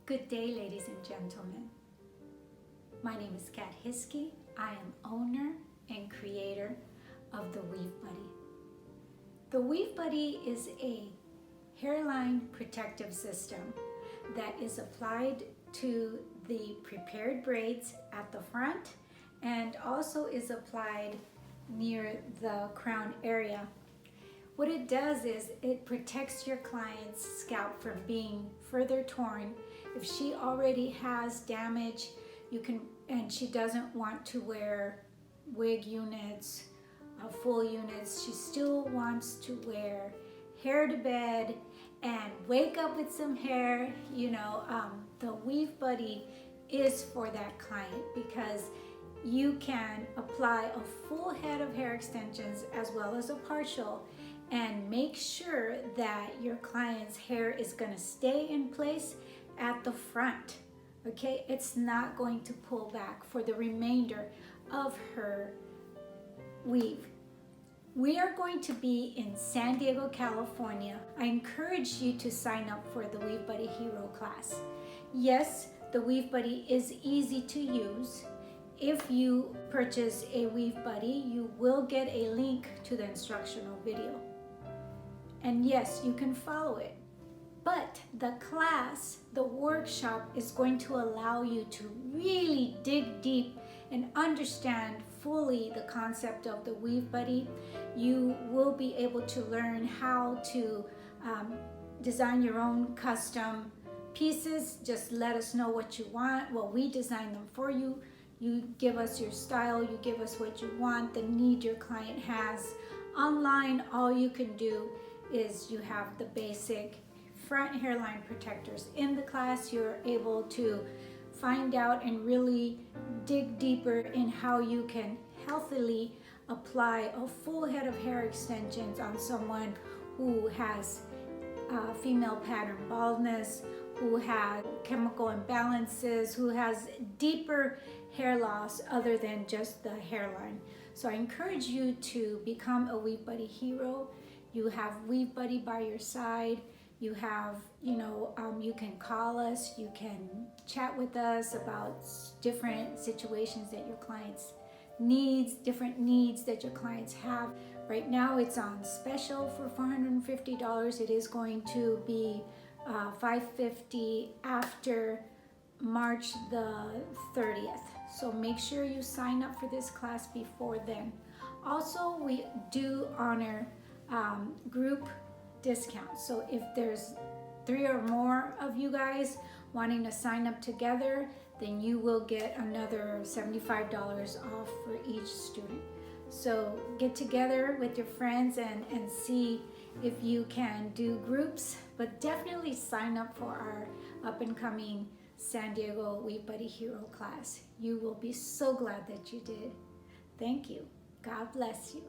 Good day, ladies and gentlemen. My name is Kat Hiskey. I am owner and creator of the Weave Buddy. The Weave Buddy is a hairline protective system that is applied to the prepared braids at the front and also is applied near the crown area. What it does is it protects your client's scalp from being further torn. If she already has damage, and she doesn't want to wear wig units, full units, she still wants to wear hair to bed and wake up with some hair. The Weave Buddy is for that client because you can apply a full head of hair extensions as well as a partial and make sure that your client's hair is going to stay in place at the front. Okay, it's not going to pull back for the remainder of her weave. We are going to be in San Diego, California. I encourage you to sign up for the Weave Buddy Hero class. Yes, the Weave Buddy is easy to use. If you purchase a Weave Buddy, you will get a link to the instructional video. And yes, you can follow it. But the class, the workshop, is going to allow you to really dig deep and understand fully the concept of the Weave Buddy. You will be able to learn how to design your own custom pieces. Just let us know what you want. Well, we design them for you. You give us your style, you give us what you want, the need your client has. Online, all you can do is you have the basic front hairline protectors. In the class, you're able to find out and really dig deeper in how you can healthily apply a full head of hair extensions on someone who has female pattern baldness, who has chemical imbalances, who has deeper hair loss other than just the hairline. So I encourage you to become a Weave Buddy hero. You have Weave Buddy by your side. You have, you can call us, you can chat with us about different situations that your clients needs, different needs that your clients have. Right now it's on special for $450. It is going to be $550 after March the 30th. So make sure you sign up for this class before then. Also, we do honor group discounts. So if there's 3 or more of you guys wanting to sign up together, then you will get another $75 off for each student. So get together with your friends and see if you can do groups, but definitely sign up for our up and coming San Diego Weave Buddy Hero class. You will be so glad that you did. Thank you. God bless you.